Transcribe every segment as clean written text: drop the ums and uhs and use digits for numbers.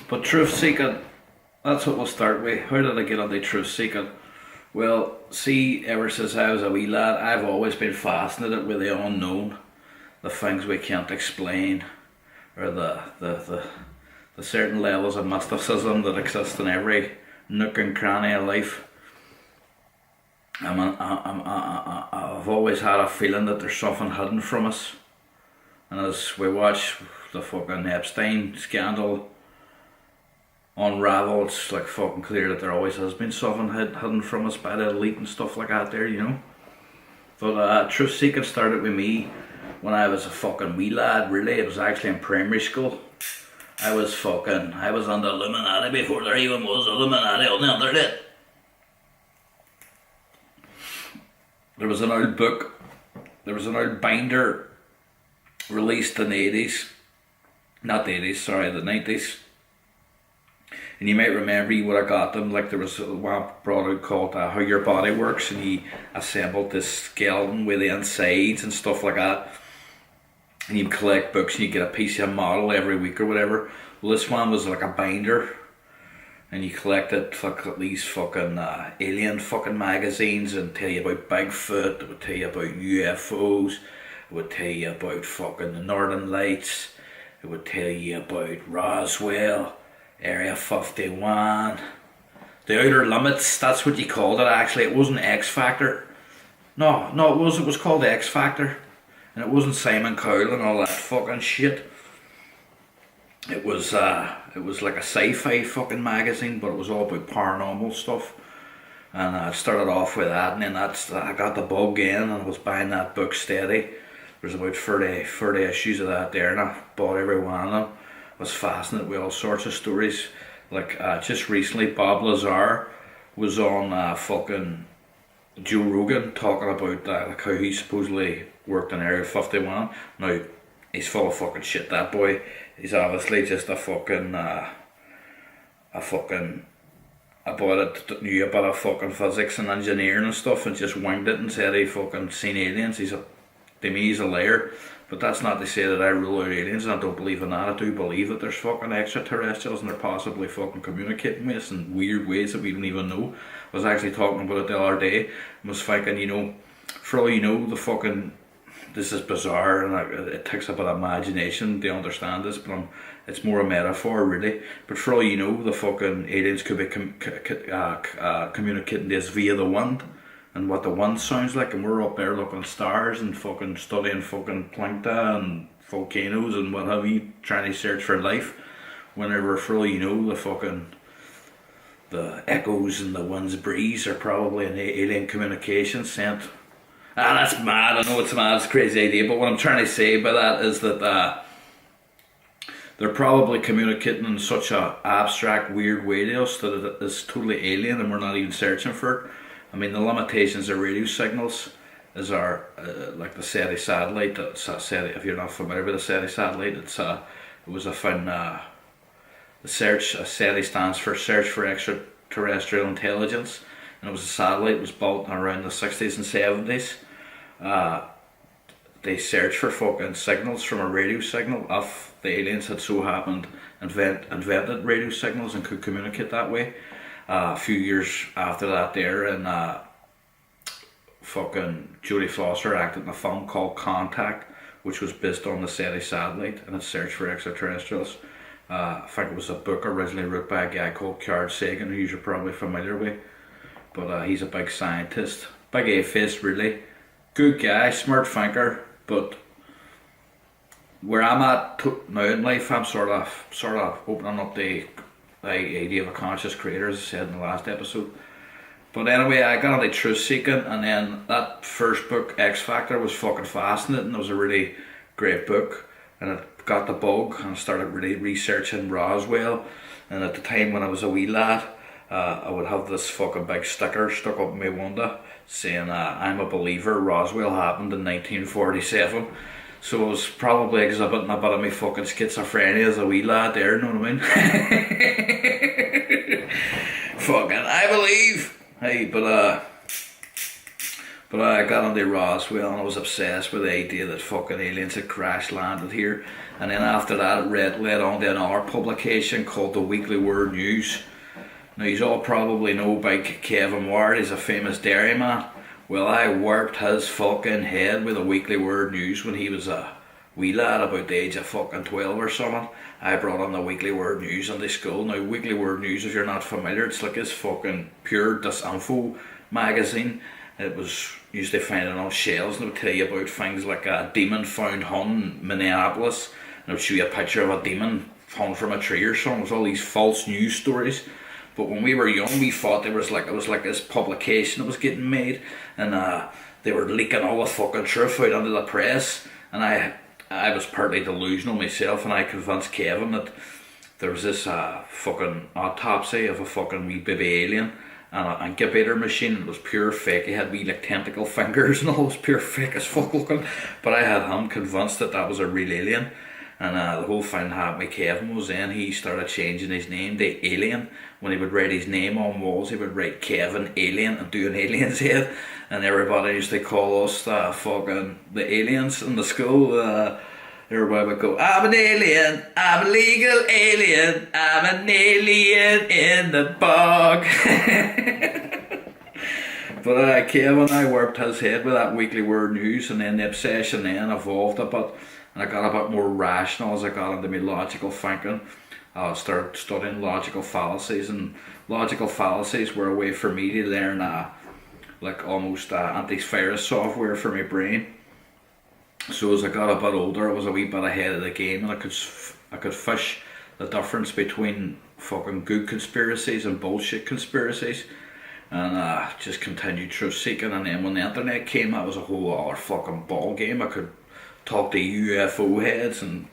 But truth seeking, that's what we'll start with. How did I get on the truth seeking? Well, see, ever since I was a wee lad, I've always been fascinated with the unknown, the things we can't explain, or the certain levels of mysticism that exist in every nook and cranny of life. I've always had a feeling that there's something hidden from us. And as we watch the fucking Epstein scandal unravel, it's like fucking clear that there always has been something hidden from us by the elite and stuff like that there, you know. But truth seeking started with me when I was a fucking wee lad, really. It was actually in primary school. I was on the Illuminati before there even was Illuminati on the internet. There was an old book, there was an old binder released in the 80s, not the 80s, sorry, the 90s. And you might remember you would have got them, like there was one brought out called How Your Body Works, and he assembled this skeleton with the insides and stuff like that. And you'd collect books and you get a piece of model every week or whatever. Well, this one was like a binder, and you collected these fucking alien fucking magazines and tell you about Bigfoot, it would tell you about UFOs, it would tell you about fucking the Northern Lights, it would tell you about Roswell, Area 51, the Outer Limits, that's what you called it actually. It wasn't X Factor. No, it was called X Factor. And it wasn't Simon Cowell and all that fucking shit. It was like a sci-fi fucking magazine, but it was all about paranormal stuff. And I started off with that, and then I got the bug in, and I was buying that book steady. There's about 30 issues of that there, and I bought every one of them. I was fascinated with all sorts of stories. Like just recently, Bob Lazar was on fucking Joe Rogan talking about like how he supposedly worked in Area 51. Now, he's full of fucking shit, that boy. He's obviously just knew about a fucking physics and engineering and stuff, and just winged it and said he fucking seen aliens. To me, he's a liar. But that's not to say that I rule out aliens, and I don't believe in that. I do believe that there's fucking extraterrestrials and they're possibly fucking communicating with us in weird ways that we don't even know. I was actually talking about it the other day and was thinking, you know, for all you know, this is bizarre and it takes a bit of imagination to understand this, but it's more a metaphor really. But for all you know, the fucking aliens could be communicating this via the wind. And what the wind sounds like, and we're up there looking at stars and fucking studying fucking plankton and volcanoes and what have you, trying to search for life. Whenever, for all you know, the echoes and the wind's breeze are probably an alien communication sent. That's mad, I know it's mad, it's a crazy idea, but what I'm trying to say by that is that they're probably communicating in such a abstract, weird way to us that it is totally alien and we're not even searching for it. I mean, the limitations of radio signals is our, like the SETI satellite. If you're not familiar with the SETI satellite, it was a thing, the SETI stands for Search for Extraterrestrial Intelligence, and it was a satellite. It was built around the 60s and 70s. They searched for fucking signals from a radio signal if the aliens had so happened invented radio signals and could communicate that way. A few years after that there, and fucking Jodie Foster acted in a film called Contact, which was based on the SETI satellite and its search for extraterrestrials. I think it was a book originally wrote by a guy called Carl Sagan, who you're probably familiar with. But he's a big scientist, big atheist really, good guy, smart thinker. But where I'm at now in life, I'm sort of opening up the idea of a conscious creator, as I said in the last episode. But anyway, I got into truth seeking, and then that first book, X Factor, was fucking fascinating. It was a really great book, and it got the bug, and I started really researching Roswell. And at the time when I was a wee lad, I would have this fucking big sticker stuck up in my window saying, I'm a believer, Roswell happened in 1947. So I was probably exhibiting a bit of my fucking schizophrenia as a wee lad there, you know what I mean? Fucking, I believe. Hey, but But I got onto Roswell and I was obsessed with the idea that fucking aliens had crash landed here. And then after that it led on to another publication called the Weekly World News. Now you all probably know about Kevin Ward, he's a famous dairyman. Well, I warped his fucking head with the Weekly World News when he was a wee lad about the age of fucking 12 or something. I brought on the Weekly World News into school. Now Weekly World News, if you're not familiar, it's like this fucking pure disinfo magazine. It was used to find it on shelves and it would tell you about things like a demon found hung in Minneapolis, and it would show you a picture of a demon hung from a tree or something. It was all these false news stories. But when we were young, we thought it was like this publication that was getting made, and they were leaking all the fucking truth out into the press. And I was partly delusional myself, and I convinced Kevin that there was this fucking autopsy of a fucking wee baby alien and an incubator machine. It was pure fake. He had wee like tentacle fingers and all. It was pure fake as fuck looking. But I had him convinced that that was a real alien. And the whole thing happened with Kevin was then he started changing his name to Alien. When he would write his name on walls, he would write Kevin Alien and do an alien's head. And everybody used to call us the aliens in the school. Everybody would go, I'm an alien, I'm a legal alien, I'm an alien in the bog. But Kevin, I warped his head with that Weekly World News, and then the obsession then evolved a bit. And I got a bit more rational as I got into my logical thinking. I started studying logical fallacies, and logical fallacies were a way for me to learn like almost antivirus software for my brain. So as I got a bit older, I was a wee bit ahead of the game, and I could fish the difference between fucking good conspiracies and bullshit conspiracies, and just continued truth seeking. And then when the internet came, that was a whole other fucking ball game. I could talk to UFO heads and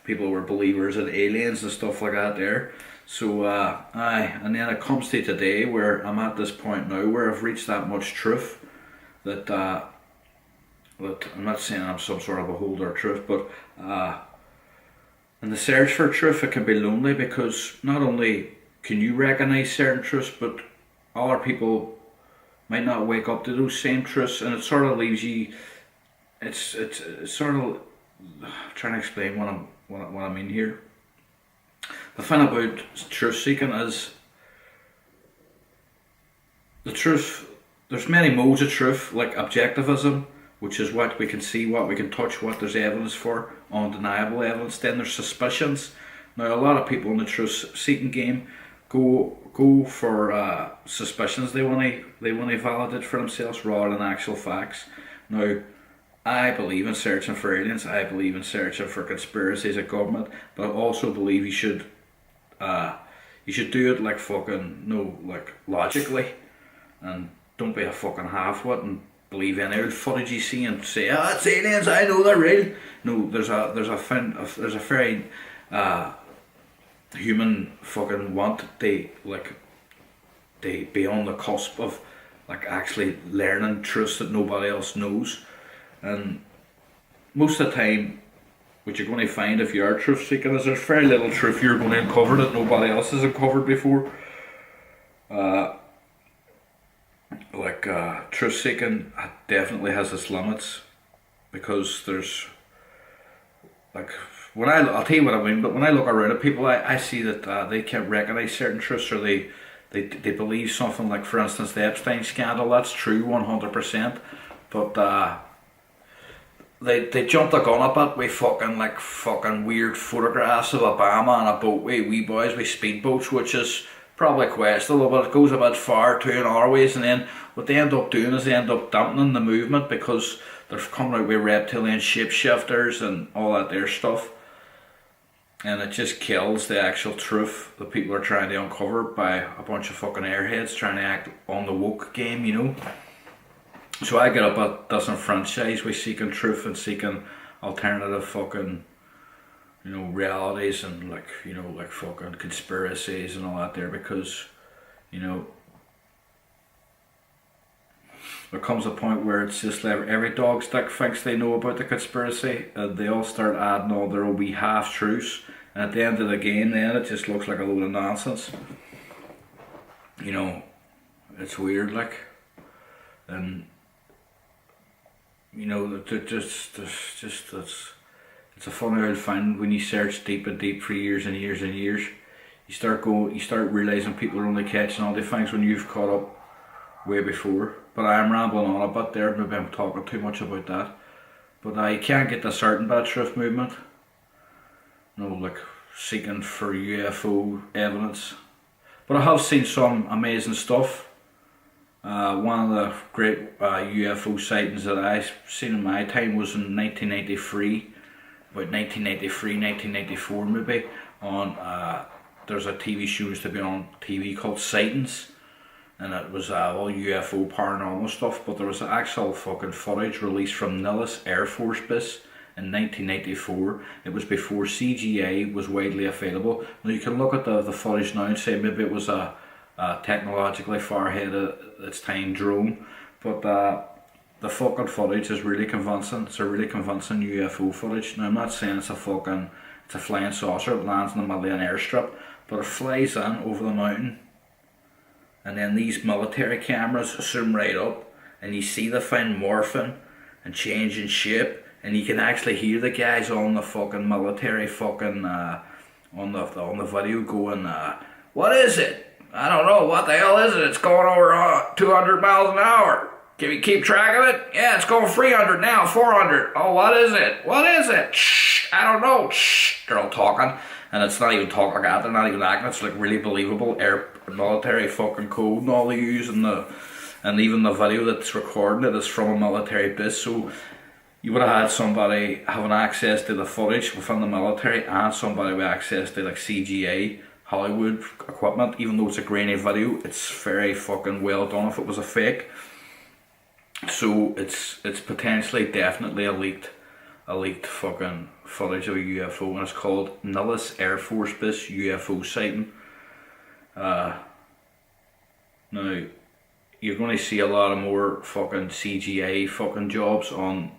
people were believers in aliens and stuff like that there. So and then it comes to today where I'm at this point now where I've reached that much truth that that I'm not saying I'm some sort of a holder of truth, but in the search for truth it can be lonely, because not only can you recognise certain truths, but other people might not wake up to those same truths, and it sort of leaves you. It's sort of I'm trying to explain what I mean here. The thing about truth seeking is the truth. There's many modes of truth, like objectivism, which is what we can see, what we can touch, what there's evidence for, undeniable evidence. Then there's suspicions. Now a lot of people in the truth seeking game go for suspicions. They want to validate for themselves rather than actual facts. Now I believe in searching for aliens. I believe in searching for conspiracies of government, but I also believe you should do it like like logically, and don't be a fucking half-wit and believe any old footage you see and say, it's aliens, I know they're real. No, there's a very human fucking want they be on the cusp of like actually learning truths that nobody else knows. And most of the time, what you're going to find if you are truth seeking is there's very little truth you're going to uncover that nobody else has uncovered before. Truth seeking definitely has its limits, because there's like I'll tell you what I mean. But when I look around at people, I see that they can't recognise certain truths, or they believe something like, for instance, the Epstein scandal. That's true 100%, but They jumped the gun a bit with fucking weird photographs of Obama on a boat with wee boys with speedboats, which is probably questionable, but it goes a bit far too in our ways. And then what they end up doing is they end up dampening the movement, because they're coming out with reptilian shapeshifters and all that there stuff, and it just kills the actual truth that people are trying to uncover by a bunch of fucking airheads trying to act on the woke game, you know. So I get up at disenfranchised with seeking truth and seeking alternative fucking, realities and like fucking conspiracies and all that there, because, there comes a point where it's just like every dog stick thinks they know about the conspiracy, and they all start adding all their own wee half truths, and at the end of the game then it just looks like a load of nonsense. It's weird, like, and you know, that it's a funny old thing when you search deep and deep for years and years and years. You start realising people are only catching all the things when you've caught up way before. But I am rambling on a bit there, maybe I'm talking too much about that. But I can't get the certain bad truth movement. You know, like seeking for UFO evidence. But I have seen some amazing stuff. One of the great UFO sightings that I've seen in my time was in 1993, about 1993, 1994 maybe, on there's a TV show used to be on TV called Sightings, and it was all UFO paranormal stuff, but there was actual fucking footage released from Nellis Air Force Base in 1994. It was before CGI was widely available. Now you can look at the footage now and say maybe it was a technologically far ahead of its time drone, but the fucking footage is really convincing. It's a really convincing UFO footage. Now I'm not saying it's a flying saucer that lands in the middle of an airstrip, but it flies in over the mountain, and then these military cameras zoom right up, and you see the thing morphing and changing shape, and you can actually hear the guys on the fucking military fucking on the video going, "What is it? I don't know. What the hell is it? It's going over 200 miles an hour. Can we keep track of it? Yeah, it's going 300 now, 400. Oh, what is it? What is it? Shh, I don't know. Shh." They're all talking, and it's not even talking like that. They're not even acting. It's like really believable military fucking code and all they use, and even the video that's recording it is from a military base. So you would have had somebody having access to the footage within the military and somebody with access to like CGI Hollywood equipment. Even though it's a grainy video, it's very fucking well done if it was a fake. So it's potentially definitely a leaked fucking footage of a UFO, and it's called Nellis Air Force Base UFO sighting. Now you're going to see a lot of more fucking CGI fucking jobs on.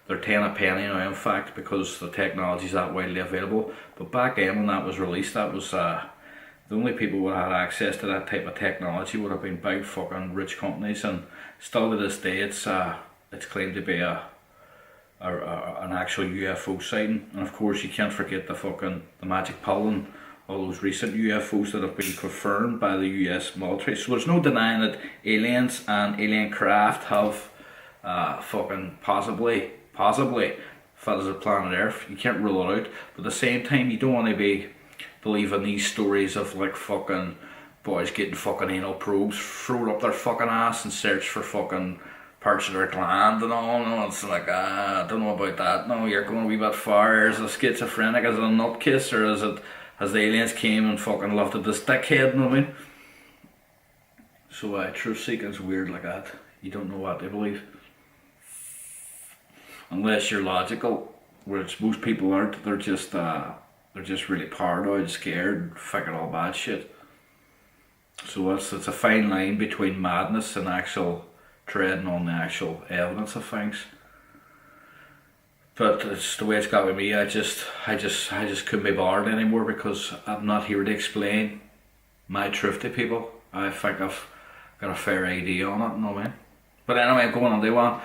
They're 10 a penny now, in fact, because the technology's that widely available. But back then when that was released, that was the only people who had access to that type of technology would have been big fucking rich companies, and still to this day it's claimed to be an actual UFO sighting. And of course you can't forget the magic pill and all those recent UFOs that have been confirmed by the US military. So there's no denying that aliens and alien craft have fucking possibly visited planet Earth. You can't rule it out, but at the same time you don't want to be believing these stories of like fucking boys getting fucking anal probes thrown up their fucking ass and search for fucking parts of their gland and all. No, it's like, I don't know about that. No, you're going a wee bit far. Is it schizophrenic? Is it a nut kiss? Or is it, as the aliens came and fucking lifted this dickhead, you know what I mean? So truth seeking's weird like that. You don't know what to believe. Unless you're logical, which most people aren't. They're just really paranoid, scared, fucking all bad shit. So it's a fine line between madness and actual treading on the actual evidence of things. But it's the way it's got with me. I just couldn't be bothered anymore, because I'm not here to explain my truth to people. I think I've got a fair idea on it, you know what I mean? But anyway, I'm going on day one.